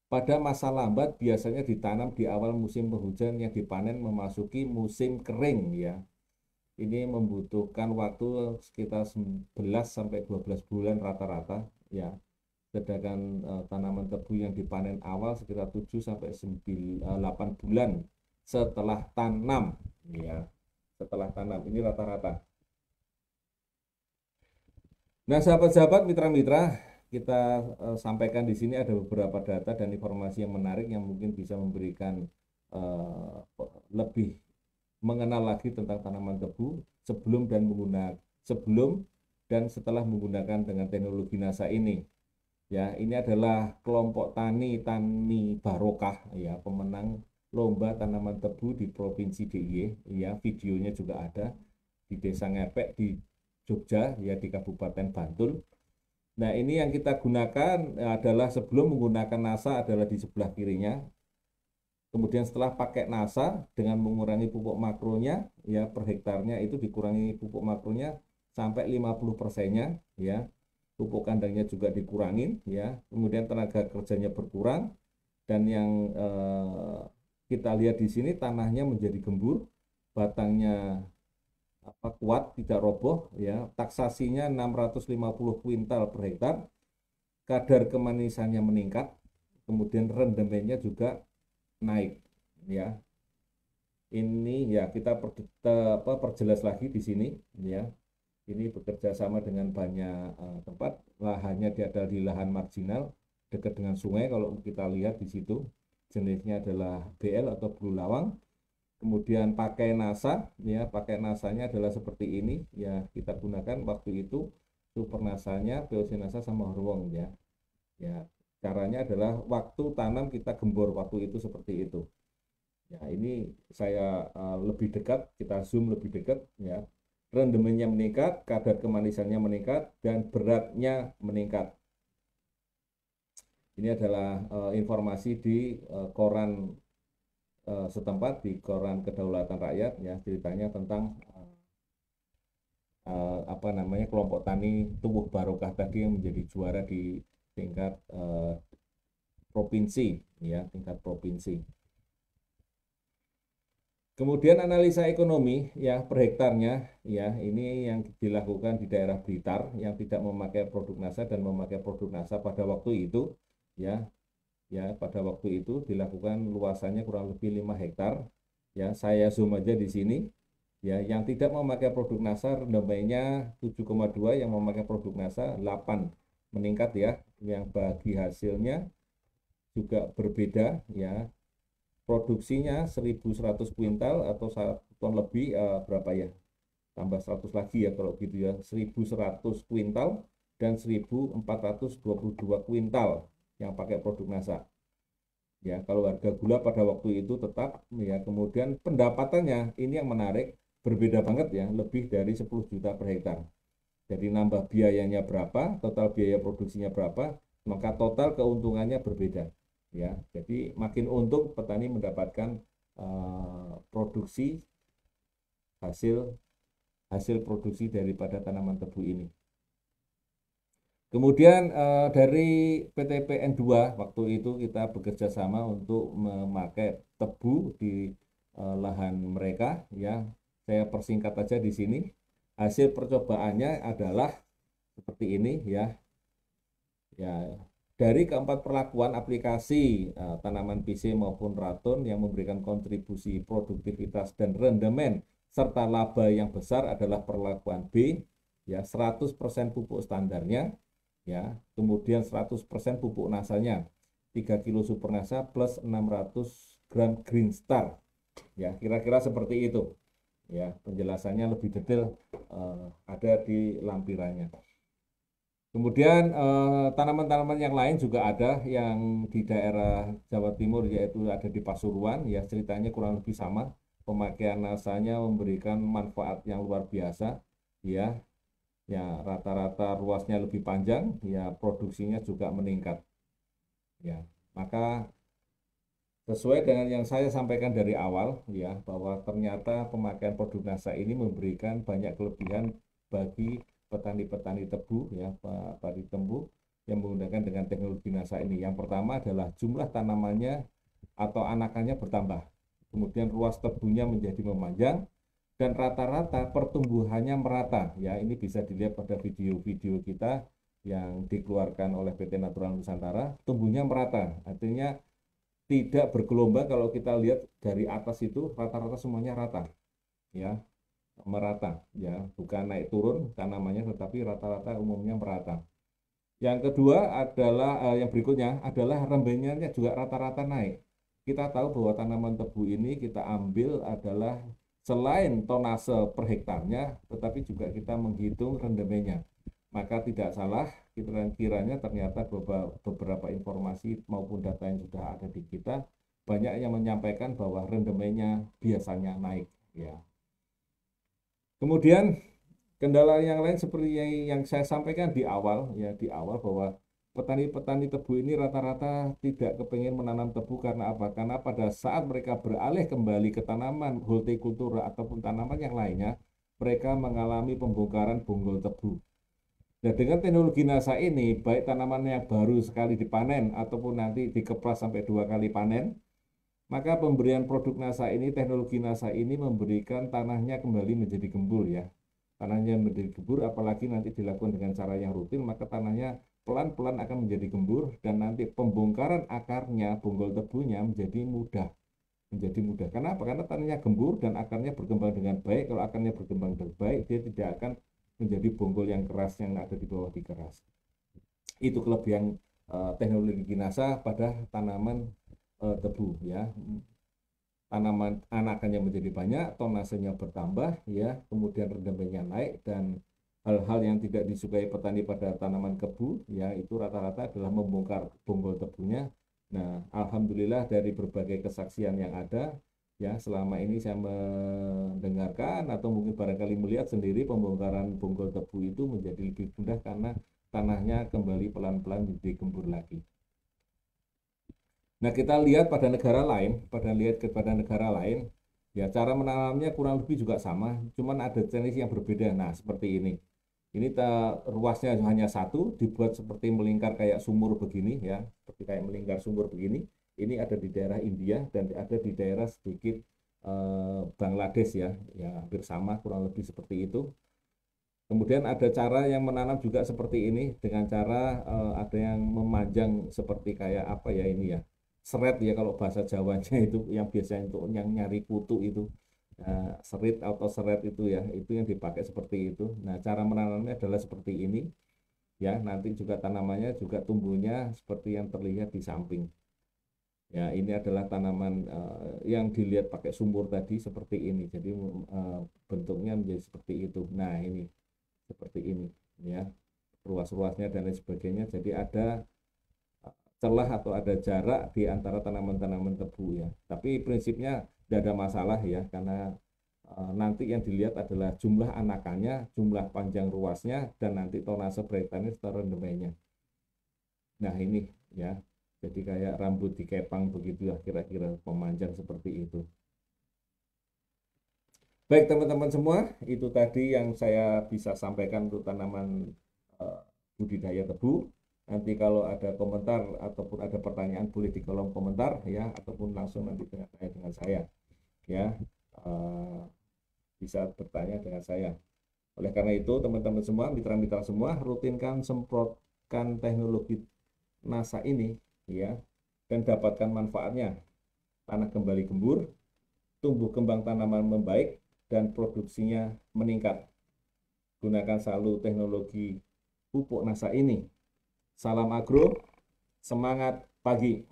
pada masa lambat biasanya ditanam di awal musim penghujan yang dipanen memasuki musim kering ya. Ini membutuhkan waktu sekitar 11 sampai 12 bulan rata-rata ya. Sedangkan tanaman tebu yang dipanen awal sekitar 7 sampai 8 bulan setelah tanam ya. Setelah tanam ini rata-rata. Nah, sahabat-sahabat, mitra-mitra, kita sampaikan di sini ada beberapa data dan informasi yang menarik yang mungkin bisa memberikan lebih mengenal lagi tentang tanaman tebu sebelum dan setelah menggunakan dengan teknologi NASA ini. Ya, ini adalah kelompok tani barokah ya, pemenang lomba tanaman tebu di Provinsi DIY ya, videonya juga ada di Desa Ngepek di Jogja ya, di Kabupaten Bantul. Nah, ini yang kita gunakan adalah sebelum menggunakan NASA adalah di sebelah kirinya. Kemudian setelah pakai NASA dengan mengurangi pupuk makronya ya, per hektarnya itu dikurangi pupuk makronya sampai 50%-nya ya. Pupuk kandangnya juga dikurangin ya. Kemudian tenaga kerjanya berkurang dan yang kita lihat di sini tanahnya menjadi gembur, batangnya kuat, tidak roboh ya. Taksasinya 650 kuintal per hektar. Kadar kemanisannya meningkat. Kemudian rendemennya juga naik ya. Ini ya kita perjelas lagi di sini ya. Ini bekerja sama dengan banyak tempat. Lahannya ada di lahan marginal dekat dengan sungai. Kalau kita lihat di situ jenisnya adalah BL atau Blue Lawang. Kemudian pakai NASA ya, pakai NASA-nya adalah seperti ini ya, kita gunakan waktu itu super NASA-nya Peosinasa sama Horwong ya. Ya, caranya adalah waktu tanam kita gembor waktu itu seperti itu. Ya, ini saya lebih dekat, kita zoom lebih dekat ya. rendemennya meningkat, kadar kemanisannya meningkat, dan beratnya meningkat. Ini adalah informasi di koran setempat, di koran Kedaulatan Rakyat, ya, ceritanya tentang apa namanya, kelompok tani Tuwuh Barokah tadi yang menjadi juara di tingkat provinsi, ya, tingkat provinsi. Kemudian analisa ekonomi, ya, per hektarnya, ya, ini yang dilakukan di daerah Blitar yang tidak memakai produk NASA dan memakai produk NASA pada waktu itu, ya, pada waktu itu dilakukan luasannya kurang lebih 5 hektar, ya. Saya zoom aja di sini, ya. Yang tidak memakai produk NASA rendemainya 7,2, yang memakai produk NASA 8, meningkat, ya. Yang bagi hasilnya juga berbeda, ya. Produksinya 1.100 kuintal atau 1 ton lebih, berapa ya, tambah 100 lagi ya kalau gitu, ya, 1.100 kuintal dan 1.422 kuintal yang pakai produk NASA, ya. Kalau harga gula pada waktu itu tetap, ya. Kemudian pendapatannya ini yang menarik, berbeda banget, ya, lebih dari 10 juta per hektar. Jadi nambah biayanya berapa, total biaya produksinya berapa, maka total keuntungannya berbeda, ya. Jadi makin untung petani mendapatkan produksi hasil hasil produksi daripada tanaman tebu ini. Kemudian dari PTPN 2 waktu itu kita bekerja sama untuk memakai tebu di lahan mereka, ya. Saya persingkat aja di sini. Hasil percobaannya adalah seperti ini, ya. Ya, dari keempat perlakuan aplikasi tanaman PC maupun ratun yang memberikan kontribusi produktivitas dan rendemen serta laba yang besar adalah perlakuan B, ya, 100% pupuk standarnya, ya. Kemudian 100% pupuk nasanya, 3 kilo super nasa plus 600 gram Green Star, ya. Kira-kira seperti itu, ya. Penjelasannya lebih detail ada di lampirannya. Kemudian tanaman-tanaman yang lain juga ada yang di daerah Jawa Timur, yaitu ada di Pasuruan, ya. Ceritanya kurang lebih sama. Pemakaian nasanya memberikan manfaat yang luar biasa, ya. Ya, rata-rata ruasnya lebih panjang, ya, produksinya juga meningkat, ya. Maka sesuai dengan yang saya sampaikan dari awal, ya, bahwa ternyata pemakaian produk NASA ini memberikan banyak kelebihan bagi petani-petani tebu, ya, padi tebu yang menggunakan dengan teknologi NASA ini. Yang pertama adalah jumlah tanamannya atau anakannya bertambah. Kemudian ruas tebunya menjadi memanjang dan rata-rata pertumbuhannya merata, ya. Ini bisa dilihat pada video-video kita yang dikeluarkan oleh PT Natural Nusantara, tumbuhnya merata. Artinya tidak bergelombang. Kalau kita lihat dari atas itu rata-rata semuanya rata, ya, merata, ya, bukan naik turun tanamannya tetapi rata-rata umumnya merata. Yang kedua adalah yang berikutnya adalah rembenyannya juga rata-rata naik. Kita tahu bahwa tanaman tebu ini kita ambil adalah selain tonase per hektarnya, tetapi juga kita menghitung rendemennya. Maka tidak salah kiranya ternyata beberapa informasi maupun data yang sudah ada di kita banyak yang menyampaikan bahwa rendemennya biasanya naik, ya. Kemudian kendala yang lain seperti yang saya sampaikan di awal, ya, di awal bahwa petani-petani tebu ini rata-rata tidak kepengen menanam tebu karena apa? Karena pada saat mereka beralih kembali ke tanaman hortikultura ataupun tanaman yang lainnya, mereka mengalami pembongkaran bonggol tebu. Nah, dengan teknologi NASA ini, baik tanaman yang baru sekali dipanen ataupun nanti dikepras sampai 2 kali panen, maka pemberian produk NASA ini, teknologi NASA ini memberikan tanahnya kembali menjadi gembur, ya. Tanahnya menjadi gembur, apalagi nanti dilakukan dengan cara yang rutin, maka tanahnya pelan-pelan akan menjadi gembur dan nanti pembongkaran akarnya, bonggol tebunya menjadi mudah. Menjadi mudah. Kenapa? Karena tanahnya gembur dan akarnya berkembang dengan baik. Kalau akarnya berkembang dengan baik, dia tidak akan menjadi bonggol yang keras yang ada di bawah dikeras. Itu kelebihan teknologi NASA pada tanaman tebu, ya. Tanaman anakannya menjadi banyak, tonasenya bertambah, ya. Kemudian rendemennya naik dan hal-hal yang tidak disukai petani pada tanaman kebu, ya, itu rata-rata adalah membongkar bonggol tebunya. Nah, alhamdulillah dari berbagai kesaksian yang ada, Ya, selama ini saya mendengarkan atau mungkin barangkali melihat sendiri pembongkaran bonggol tebu itu menjadi lebih mudah karena tanahnya kembali pelan-pelan digembur lagi. Nah, kita lihat kepada negara lain, ya cara menanamnya kurang lebih juga sama, cuman ada teknis yang berbeda. Nah, seperti ini. Ini ruasnya hanya satu, dibuat seperti melingkar kayak sumur begini ya, seperti kayak melingkar sumur begini. Ini ada di daerah India dan ada di daerah sedikit Bangladesh ya, ya hampir sama kurang lebih seperti itu. Kemudian ada cara yang menanam juga seperti ini dengan cara ada yang memanjang seperti kayak apa ya ini ya, seret ya kalau bahasa Jawanya itu yang biasanya untuk yang nyari kutu itu. Serit atau seret itu ya, itu yang dipakai seperti itu. Nah, cara menanamnya adalah seperti ini ya. Nanti juga tanamannya juga tumbuhnya seperti yang terlihat di samping. Ya, ini adalah tanaman yang dilihat pakai sumur tadi seperti ini. Jadi bentuknya menjadi seperti itu. Nah, ini seperti ini ya. Ruas-ruasnya dan lain sebagainya. Jadi ada celah atau ada jarak di antara tanaman-tanaman tebu ya. Tapi prinsipnya tidak ada masalah ya, karena nanti yang dilihat adalah jumlah anakannya, jumlah panjang ruasnya, dan nanti tonase braitannya serta rendemenya. Nah ini ya, jadi kayak rambut dikepang begitu ya, kira-kira pemanjang seperti itu. Baik teman-teman semua, itu tadi yang saya bisa sampaikan untuk tanaman budidaya tebu. Nanti kalau ada komentar ataupun ada pertanyaan boleh di kolom komentar ya, ataupun langsung nanti tanya dengan saya ya, bisa bertanya dengan saya. Oleh karena itu teman-teman semua, mitra-mitra semua, rutinkan semprotkan teknologi NASA ini ya, dan dapatkan manfaatnya. Tanah kembali gembur, tumbuh kembang tanaman membaik, dan produksinya meningkat. Gunakan selalu teknologi pupuk NASA ini. Salam agro, semangat pagi.